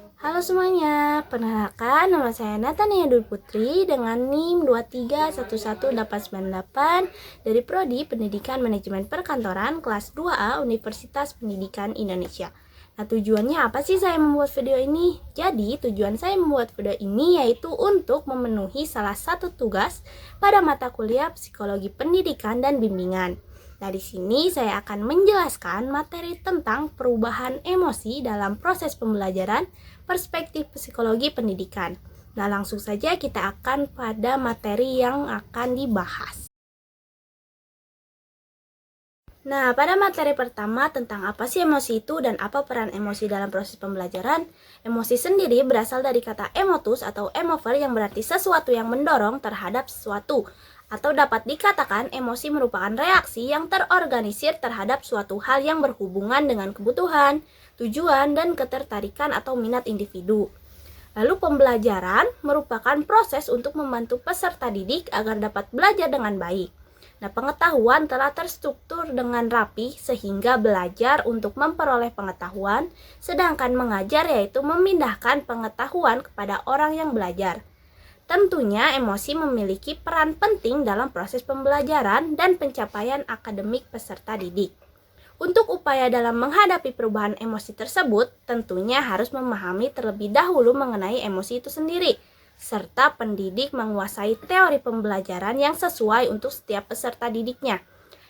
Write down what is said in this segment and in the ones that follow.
Halo semuanya, perkenalkan nama saya Natania Dwi Putri dengan NIM 2311898 dari Prodi Pendidikan Manajemen Perkantoran kelas 2A Universitas Pendidikan Indonesia. Nah, tujuannya apa sih saya membuat video ini? Jadi, tujuan saya membuat video ini yaitu untuk memenuhi salah satu tugas pada mata kuliah Psikologi Pendidikan dan Bimbingan. Nah, di sini saya akan menjelaskan materi tentang perubahan emosi dalam proses pembelajaran perspektif psikologi pendidikan. Nah, langsung saja kita akan pada materi yang akan dibahas. Nah, pada materi pertama tentang apa sih emosi itu dan apa peran emosi dalam proses pembelajaran, emosi sendiri berasal dari kata emotus atau emover yang berarti sesuatu yang mendorong terhadap sesuatu. Atau dapat dikatakan emosi merupakan reaksi yang terorganisir terhadap suatu hal yang berhubungan dengan kebutuhan, tujuan, dan ketertarikan atau minat individu. Lalu pembelajaran merupakan proses untuk membantu peserta didik agar dapat belajar dengan baik. Nah, pengetahuan telah terstruktur dengan rapi sehingga belajar untuk memperoleh pengetahuan, sedangkan mengajar yaitu memindahkan pengetahuan kepada orang yang belajar. Tentunya emosi memiliki peran penting dalam proses pembelajaran dan pencapaian akademik peserta didik. Untuk upaya dalam menghadapi perubahan emosi tersebut, tentunya harus memahami terlebih dahulu mengenai emosi itu sendiri, serta pendidik menguasai teori pembelajaran yang sesuai untuk setiap peserta didiknya.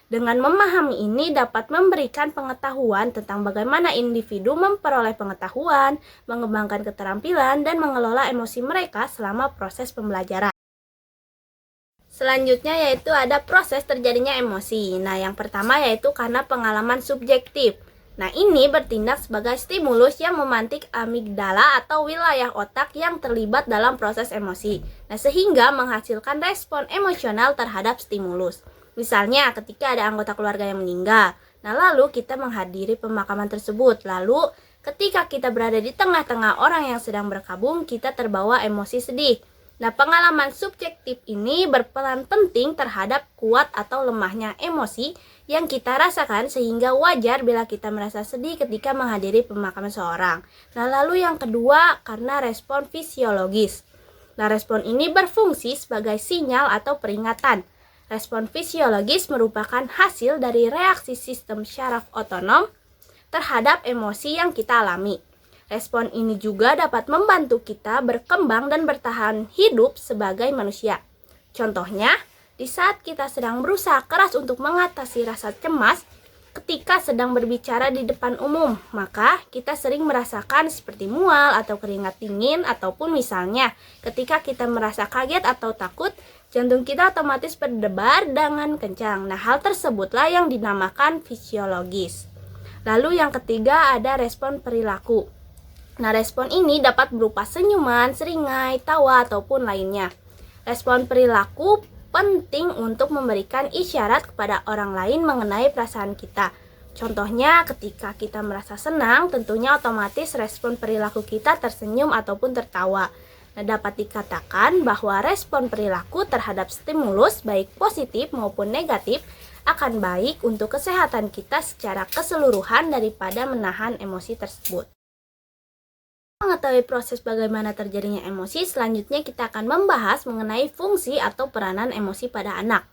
Dengan memahami ini dapat memberikan pengetahuan tentang bagaimana individu memperoleh pengetahuan, mengembangkan keterampilan, dan mengelola emosi mereka selama proses pembelajaran. Selanjutnya yaitu ada proses terjadinya emosi. Nah, yang pertama yaitu karena pengalaman subjektif. Nah, ini bertindak sebagai stimulus yang memantik amigdala atau wilayah otak yang terlibat dalam proses emosi. Nah, sehingga menghasilkan respon emosional terhadap stimulus. Misalnya ketika ada anggota keluarga yang meninggal. Nah, lalu kita menghadiri pemakaman tersebut. Lalu ketika kita berada di tengah-tengah orang yang sedang berkabung, kita terbawa emosi sedih. Nah, pengalaman subjektif ini berperan penting terhadap kuat atau lemahnya emosi yang kita rasakan sehingga wajar bila kita merasa sedih ketika menghadiri pemakaman seorang. Nah, lalu yang kedua karena respon fisiologis. Nah, respon ini berfungsi sebagai sinyal atau peringatan. Respon fisiologis merupakan hasil dari reaksi sistem syaraf otonom terhadap emosi yang kita alami. Respon ini juga dapat membantu kita berkembang dan bertahan hidup sebagai manusia. Contohnya, di saat kita sedang berusaha keras untuk mengatasi rasa cemas ketika sedang berbicara di depan umum, maka kita sering merasakan seperti mual atau keringat dingin, ataupun misalnya ketika kita merasa kaget atau takut, jantung kita otomatis berdebar dengan kencang. Nah, hal tersebutlah yang dinamakan fisiologis. Lalu yang ketiga ada respon perilaku. Nah, respon ini dapat berupa senyuman, seringai, tawa, ataupun lainnya. Respon perilaku penting untuk memberikan isyarat kepada orang lain mengenai perasaan kita. Contohnya, ketika kita merasa senang, tentunya otomatis respon perilaku kita tersenyum ataupun tertawa. Nah, dapat dikatakan bahwa respon perilaku terhadap stimulus, baik positif maupun negatif, akan baik untuk kesehatan kita secara keseluruhan daripada menahan emosi tersebut. Mengetahui proses bagaimana terjadinya emosi, selanjutnya kita akan membahas mengenai fungsi atau peranan emosi pada anak.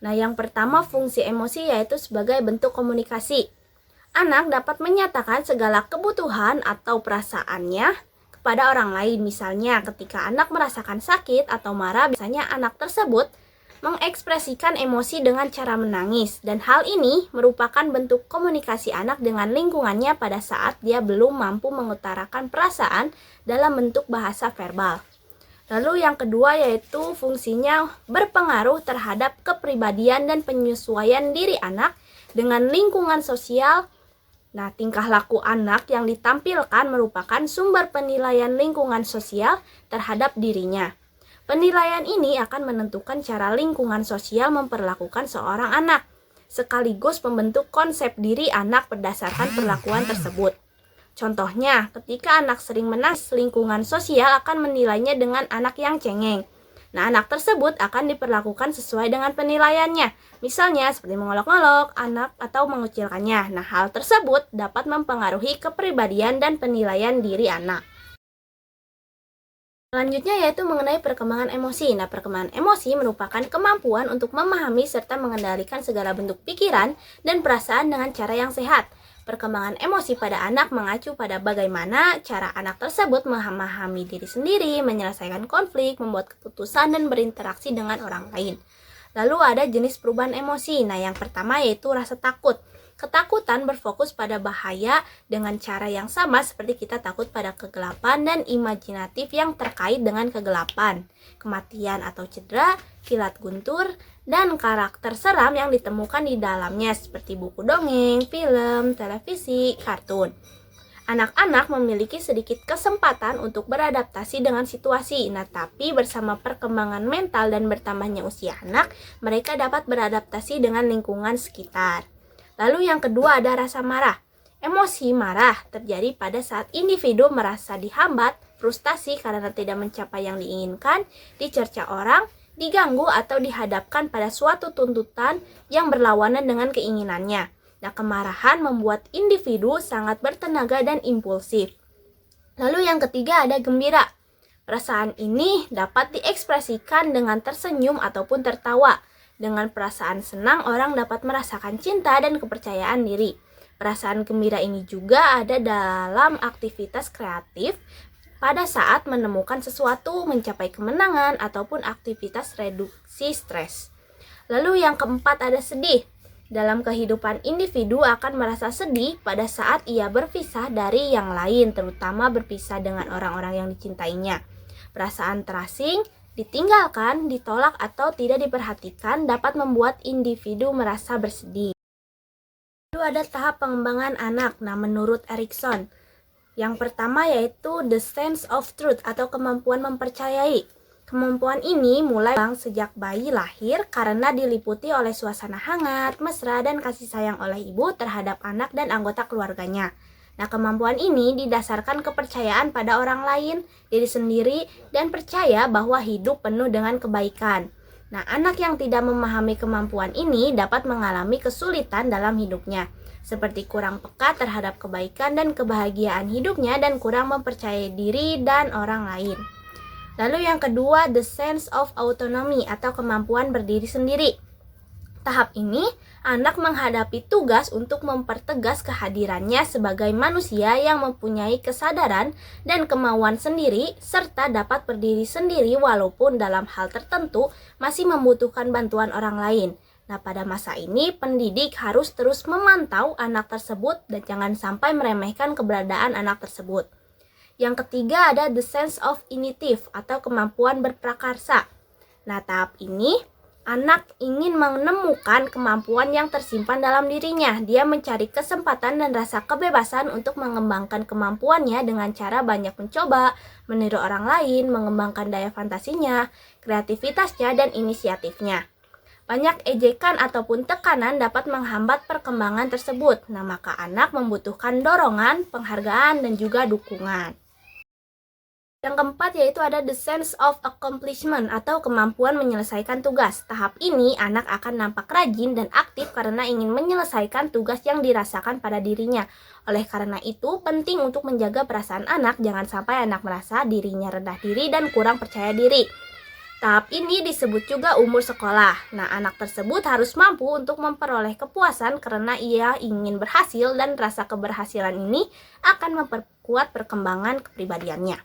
Nah, yang pertama fungsi emosi yaitu sebagai bentuk komunikasi. Anak dapat menyatakan segala kebutuhan atau perasaannya kepada orang lain. Misalnya, ketika anak merasakan sakit atau marah, biasanya anak tersebut mengekspresikan emosi dengan cara menangis, dan hal ini merupakan bentuk komunikasi anak dengan lingkungannya pada saat dia belum mampu mengutarakan perasaan dalam bentuk bahasa verbal. Lalu yang kedua yaitu fungsinya berpengaruh terhadap kepribadian dan penyesuaian diri anak dengan lingkungan sosial. Nah, tingkah laku anak yang ditampilkan merupakan sumber penilaian lingkungan sosial terhadap dirinya. Penilaian ini akan menentukan cara lingkungan sosial memperlakukan seorang anak, sekaligus membentuk konsep diri anak berdasarkan perlakuan tersebut. Contohnya, ketika anak sering menangis, lingkungan sosial akan menilainya dengan anak yang cengeng. Nah, anak tersebut akan diperlakukan sesuai dengan penilaiannya. Misalnya seperti mengolok-olok anak atau mengucilkannya. Nah, hal tersebut dapat mempengaruhi kepribadian dan penilaian diri anak. Selanjutnya yaitu mengenai perkembangan emosi. Nah, perkembangan emosi merupakan kemampuan untuk memahami serta mengendalikan segala bentuk pikiran dan perasaan dengan cara yang sehat. Perkembangan emosi pada anak mengacu pada bagaimana cara anak tersebut memahami diri sendiri, menyelesaikan konflik, membuat keputusan, dan berinteraksi dengan orang lain. Lalu ada jenis perubahan emosi. Nah, yang pertama yaitu rasa takut. Ketakutan berfokus pada bahaya dengan cara yang sama seperti kita takut pada kegelapan dan imajinatif yang terkait dengan kegelapan, kematian atau cedera, kilat guntur, dan karakter seram yang ditemukan di dalamnya seperti buku dongeng, film, televisi, kartun. Anak-anak memiliki sedikit kesempatan untuk beradaptasi dengan situasi. Nah, tapi bersama perkembangan mental dan bertambahnya usia anak, mereka dapat beradaptasi dengan lingkungan sekitar. Lalu yang kedua ada rasa marah. Emosi marah terjadi pada saat individu merasa dihambat, frustasi karena tidak mencapai yang diinginkan, dicerca orang, diganggu atau dihadapkan pada suatu tuntutan yang berlawanan dengan keinginannya. Nah, kemarahan membuat individu sangat bertenaga dan impulsif. Lalu yang ketiga ada gembira. Perasaan ini dapat diekspresikan dengan tersenyum ataupun tertawa. Dengan perasaan senang, orang dapat merasakan cinta dan kepercayaan diri. Perasaan gembira ini juga ada dalam aktivitas kreatif pada saat menemukan sesuatu, mencapai kemenangan, ataupun aktivitas reduksi stres. Lalu yang keempat ada sedih. Dalam kehidupan individu akan merasa sedih pada saat ia berpisah dari yang lain, terutama berpisah dengan orang-orang yang dicintainya. Perasaan terasing, ditinggalkan, ditolak, atau tidak diperhatikan dapat membuat individu merasa bersedih. Lalu ada tahap pengembangan anak. Nah, menurut Erikson, yang pertama yaitu the sense of truth atau kemampuan mempercayai. Kemampuan ini mulai sejak bayi lahir karena diliputi oleh suasana hangat, mesra, dan kasih sayang oleh ibu terhadap anak dan anggota keluarganya. Nah, kemampuan ini didasarkan kepercayaan pada orang lain, diri sendiri, dan percaya bahwa hidup penuh dengan kebaikan. Nah, anak yang tidak memahami kemampuan ini dapat mengalami kesulitan dalam hidupnya, seperti kurang peka terhadap kebaikan dan kebahagiaan hidupnya dan kurang mempercayai diri dan orang lain. Lalu yang kedua, the sense of autonomy atau kemampuan berdiri sendiri. Tahap ini, anak menghadapi tugas untuk mempertegas kehadirannya sebagai manusia yang mempunyai kesadaran dan kemauan sendiri, serta dapat berdiri sendiri walaupun dalam hal tertentu masih membutuhkan bantuan orang lain. Nah, pada masa ini, pendidik harus terus memantau anak tersebut dan jangan sampai meremehkan keberadaan anak tersebut. Yang ketiga ada the sense of initiative atau kemampuan berprakarsa. Nah, tahap ini, anak ingin menemukan kemampuan yang tersimpan dalam dirinya. Dia mencari kesempatan dan rasa kebebasan untuk mengembangkan kemampuannya dengan cara banyak mencoba, meniru orang lain, mengembangkan daya fantasinya, kreativitasnya, dan inisiatifnya. Banyak ejekan ataupun tekanan dapat menghambat perkembangan tersebut. Nah, maka anak membutuhkan dorongan, penghargaan, dan juga dukungan. Yang keempat yaitu ada the sense of accomplishment atau kemampuan menyelesaikan tugas. Tahap ini anak akan nampak rajin dan aktif karena ingin menyelesaikan tugas yang dirasakan pada dirinya. Oleh karena itu, penting untuk menjaga perasaan anak, jangan sampai anak merasa dirinya rendah diri dan kurang percaya diri. Tahap ini disebut juga umur sekolah. Nah, anak tersebut harus mampu untuk memperoleh kepuasan karena ia ingin berhasil dan rasa keberhasilan ini akan memperkuat perkembangan kepribadiannya.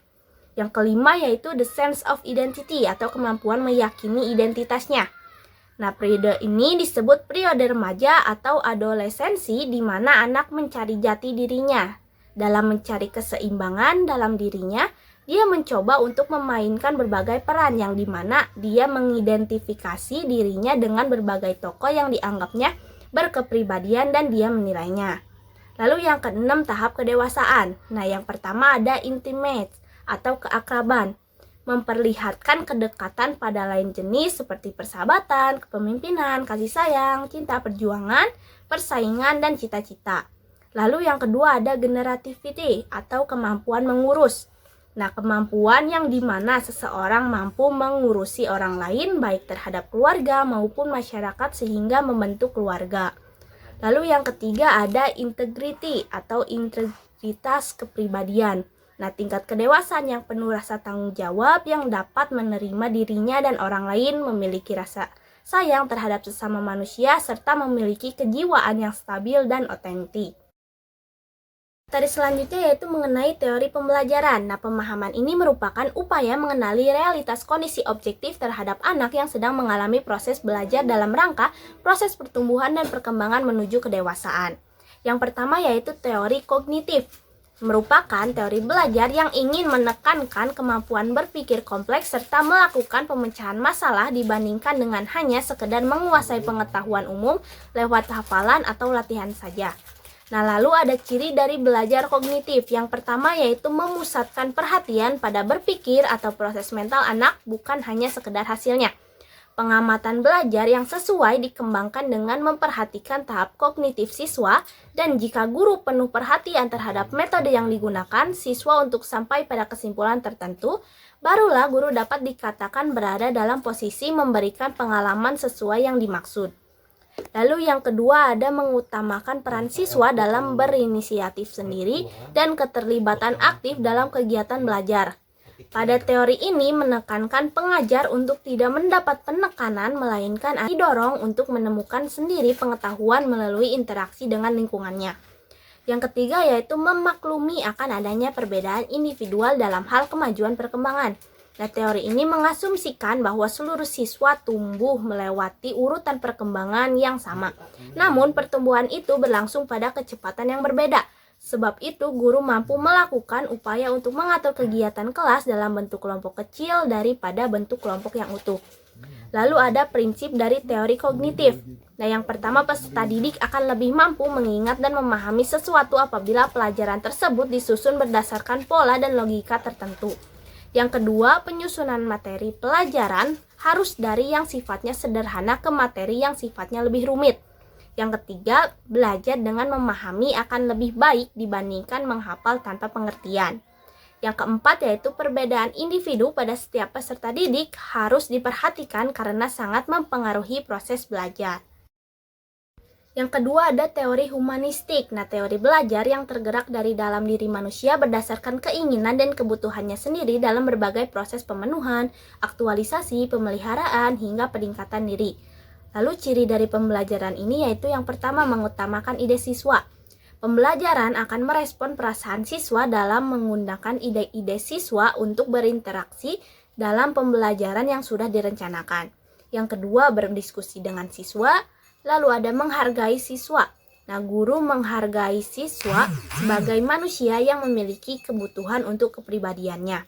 Yang kelima yaitu the sense of identity atau kemampuan meyakini identitasnya. Nah, periode ini disebut periode remaja atau adolescensi di mana anak mencari jati dirinya. Dalam mencari keseimbangan dalam dirinya, dia mencoba untuk memainkan berbagai peran yang dimana dia mengidentifikasi dirinya dengan berbagai tokoh yang dianggapnya berkepribadian dan dia menilainya. Lalu yang keenam tahap kedewasaan. Nah, yang pertama ada intimate atau keakraban, memperlihatkan kedekatan pada lain jenis seperti persahabatan, kepemimpinan, kasih sayang, cinta perjuangan, persaingan, dan cita-cita. Lalu yang kedua ada generativity atau kemampuan mengurus. Nah, kemampuan yang dimana seseorang mampu mengurusi orang lain baik terhadap keluarga maupun masyarakat sehingga membentuk keluarga. Lalu yang ketiga ada integrity atau integritas kepribadian. Nah, tingkat kedewasaan yang penuh rasa tanggung jawab yang dapat menerima dirinya dan orang lain, memiliki rasa sayang terhadap sesama manusia, serta memiliki kejiwaan yang stabil dan otentik. Materi selanjutnya yaitu mengenai teori pembelajaran. Nah, pemahaman ini merupakan upaya mengenali realitas kondisi objektif terhadap anak yang sedang mengalami proses belajar dalam rangka proses pertumbuhan dan perkembangan menuju kedewasaan. Yang pertama yaitu teori kognitif. Merupakan teori belajar yang ingin menekankan kemampuan berpikir kompleks serta melakukan pemecahan masalah dibandingkan dengan hanya sekedar menguasai pengetahuan umum lewat hafalan atau latihan saja. Nah, lalu ada ciri dari belajar kognitif. Yang pertama yaitu memusatkan perhatian pada berpikir atau proses mental anak, bukan hanya sekedar hasilnya. Pengamatan belajar yang sesuai dikembangkan dengan memperhatikan tahap kognitif siswa, dan jika guru penuh perhatian terhadap metode yang digunakan siswa untuk sampai pada kesimpulan tertentu, barulah guru dapat dikatakan berada dalam posisi memberikan pengalaman sesuai yang dimaksud. Lalu yang kedua ada mengutamakan peran siswa dalam berinisiatif sendiri dan keterlibatan aktif dalam kegiatan belajar. Pada teori ini menekankan pengajar untuk tidak mendapat penekanan melainkan didorong untuk menemukan sendiri pengetahuan melalui interaksi dengan lingkungannya. Yang ketiga yaitu memaklumi akan adanya perbedaan individual dalam hal kemajuan perkembangan. Nah, teori ini mengasumsikan bahwa seluruh siswa tumbuh melewati urutan perkembangan yang sama. Namun, pertumbuhan itu berlangsung pada kecepatan yang berbeda. Sebab itu, guru mampu melakukan upaya untuk mengatur kegiatan kelas dalam bentuk kelompok kecil daripada bentuk kelompok yang utuh. Lalu ada prinsip dari teori kognitif. Nah, yang pertama, peserta didik akan lebih mampu mengingat dan memahami sesuatu apabila pelajaran tersebut disusun berdasarkan pola dan logika tertentu. Yang kedua, penyusunan materi pelajaran harus dari yang sifatnya sederhana ke materi yang sifatnya lebih rumit. Yang ketiga, belajar dengan memahami akan lebih baik dibandingkan menghafal tanpa pengertian. Yang keempat yaitu perbedaan individu pada setiap peserta didik harus diperhatikan karena sangat mempengaruhi proses belajar. Yang kedua ada teori humanistik. Nah, teori belajar yang tergerak dari dalam diri manusia berdasarkan keinginan dan kebutuhannya sendiri dalam berbagai proses pemenuhan, aktualisasi, pemeliharaan, hingga peningkatan diri. Lalu ciri dari pembelajaran ini yaitu yang pertama mengutamakan ide siswa. Pembelajaran akan merespon perasaan siswa dalam menggunakan ide-ide siswa untuk berinteraksi dalam pembelajaran yang sudah direncanakan. Yang kedua berdiskusi dengan siswa. Lalu ada menghargai siswa. Nah, guru menghargai siswa sebagai manusia yang memiliki kebutuhan untuk kepribadiannya.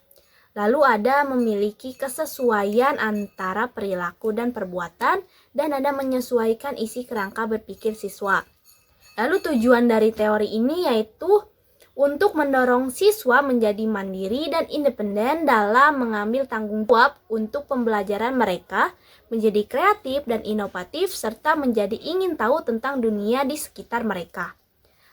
Lalu ada memiliki kesesuaian antara perilaku dan perbuatan, dan ada menyesuaikan isi kerangka berpikir siswa. Lalu tujuan dari teori ini yaitu untuk mendorong siswa menjadi mandiri dan independen dalam mengambil tanggung jawab untuk pembelajaran mereka, menjadi kreatif dan inovatif, serta menjadi ingin tahu tentang dunia di sekitar mereka.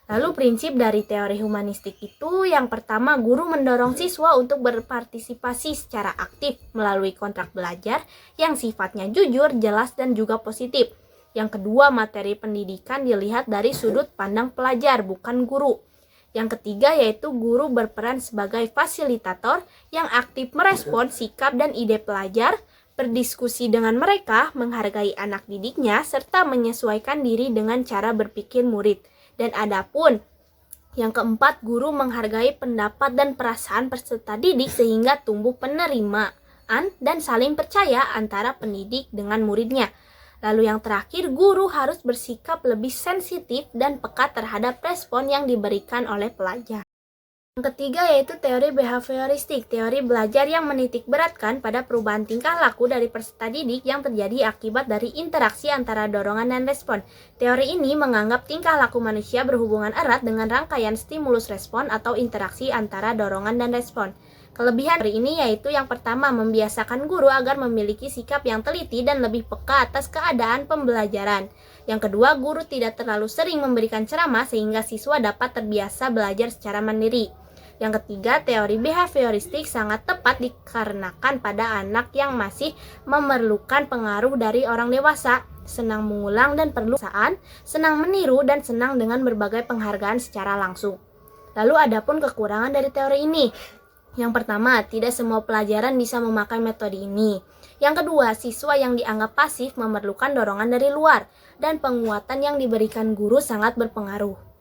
Lalu prinsip dari teori humanistik itu yang pertama, guru mendorong siswa untuk berpartisipasi secara aktif melalui kontrak belajar yang sifatnya jujur, jelas, dan juga positif. Yang kedua, materi pendidikan dilihat dari sudut pandang pelajar, bukan guru. Yang ketiga yaitu guru berperan sebagai fasilitator yang aktif merespon sikap dan ide pelajar, berdiskusi dengan mereka, menghargai anak didiknya, serta menyesuaikan diri dengan cara berpikir murid. Dan adapun yang keempat, guru menghargai pendapat dan perasaan peserta didik sehingga tumbuh penerimaan dan saling percaya antara pendidik dengan muridnya. Lalu yang terakhir, guru harus bersikap lebih sensitif dan peka terhadap respon yang diberikan oleh pelajar. Yang ketiga yaitu teori behavioristik, teori belajar yang menitik beratkan pada perubahan tingkah laku dari peserta didik yang terjadi akibat dari interaksi antara dorongan dan respon. Teori ini menganggap tingkah laku manusia berhubungan erat dengan rangkaian stimulus respon atau interaksi antara dorongan dan respon. Kelebihan dari ini yaitu yang pertama, membiasakan guru agar memiliki sikap yang teliti dan lebih peka atas keadaan pembelajaran. Yang kedua, guru tidak terlalu sering memberikan ceramah sehingga siswa dapat terbiasa belajar secara mandiri. Yang ketiga, teori behavioristik sangat tepat dikarenakan pada anak yang masih memerlukan pengaruh dari orang dewasa, senang mengulang dan perlu perasaan, senang meniru dan senang dengan berbagai penghargaan secara langsung. Lalu adapun kekurangan dari teori ini. Yang pertama, tidak semua pelajaran bisa memakai metode ini. Yang kedua, siswa yang dianggap pasif memerlukan dorongan dari luar dan penguatan yang diberikan guru sangat berpengaruh.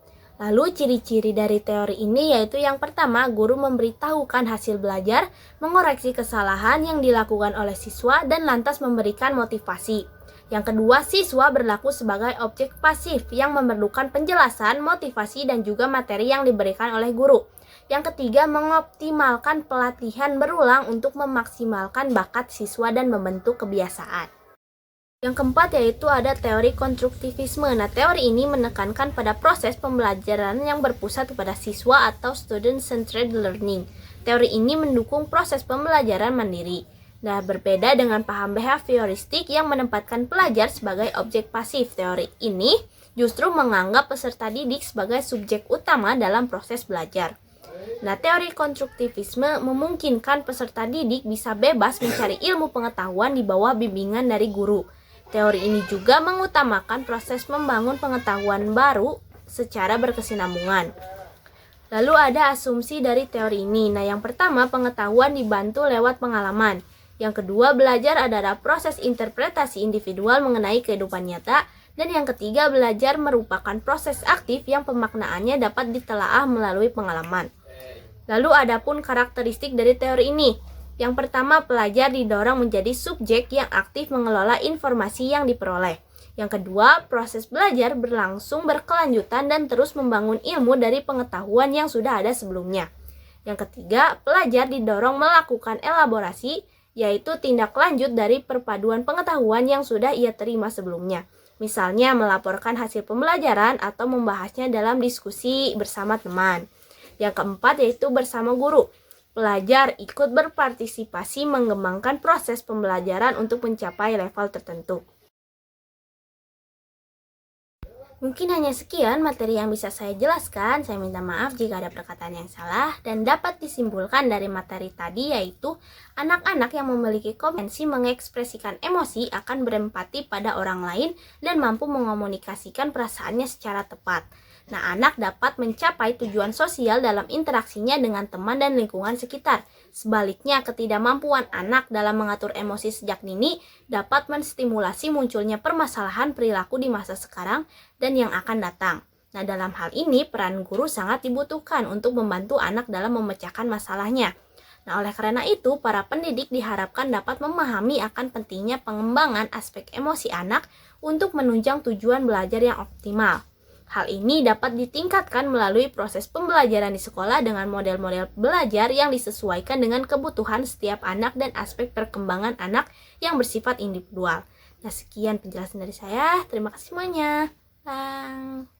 Lalu ciri-ciri dari teori ini yaitu yang pertama, guru memberitahukan hasil belajar, mengoreksi kesalahan yang dilakukan oleh siswa dan lantas memberikan motivasi. Yang kedua, siswa berlaku sebagai objek pasif yang memerlukan penjelasan, motivasi dan juga materi yang diberikan oleh guru. Yang ketiga, mengoptimalkan pelatihan berulang untuk memaksimalkan bakat siswa dan membentuk kebiasaan. Yang keempat yaitu ada teori konstruktivisme. Nah, teori ini menekankan pada proses pembelajaran yang berpusat pada siswa atau student-centered learning. Teori ini mendukung proses pembelajaran mandiri. Nah, berbeda dengan paham behavioristik yang menempatkan pelajar sebagai objek pasif. Teori ini justru menganggap peserta didik sebagai subjek utama dalam proses belajar. Nah, teori konstruktivisme memungkinkan peserta didik bisa bebas mencari ilmu pengetahuan di bawah bimbingan dari guru. Teori ini juga mengutamakan proses membangun pengetahuan baru secara berkesinambungan. Lalu ada asumsi dari teori ini. Nah, yang pertama, pengetahuan dibantu lewat pengalaman. Yang kedua, belajar adalah proses interpretasi individual mengenai kehidupan nyata. Dan yang ketiga, belajar merupakan proses aktif yang pemaknaannya dapat ditelaah melalui pengalaman. Lalu adapun karakteristik dari teori ini. Yang pertama, pelajar didorong menjadi subjek yang aktif mengelola informasi yang diperoleh. Yang kedua, proses belajar berlangsung berkelanjutan dan terus membangun ilmu dari pengetahuan yang sudah ada sebelumnya. Yang ketiga, pelajar didorong melakukan elaborasi, yaitu tindak lanjut dari perpaduan pengetahuan yang sudah ia terima sebelumnya. Misalnya melaporkan hasil pembelajaran atau membahasnya dalam diskusi bersama teman. Yang keempat yaitu bersama guru. Pelajar ikut berpartisipasi mengembangkan proses pembelajaran untuk mencapai level tertentu. Mungkin hanya sekian materi yang bisa saya jelaskan. Saya minta maaf jika ada perkataan yang salah dan dapat disimpulkan dari materi tadi yaitu anak-anak yang memiliki kompetensi mengekspresikan emosi akan berempati pada orang lain dan mampu mengomunikasikan perasaannya secara tepat. Nah, anak dapat mencapai tujuan sosial dalam interaksinya dengan teman dan lingkungan sekitar. Sebaliknya, ketidakmampuan anak dalam mengatur emosi sejak dini dapat menstimulasi munculnya permasalahan perilaku di masa sekarang dan yang akan datang. Nah, dalam hal ini, peran guru sangat dibutuhkan untuk membantu anak dalam memecahkan masalahnya. Nah, oleh karena itu, para pendidik diharapkan dapat memahami akan pentingnya pengembangan aspek emosi anak untuk menunjang tujuan belajar yang optimal. Hal ini dapat ditingkatkan melalui proses pembelajaran di sekolah dengan model-model belajar yang disesuaikan dengan kebutuhan setiap anak dan aspek perkembangan anak yang bersifat individual. Nah, sekian penjelasan dari saya. Terima kasih semuanya. Bye.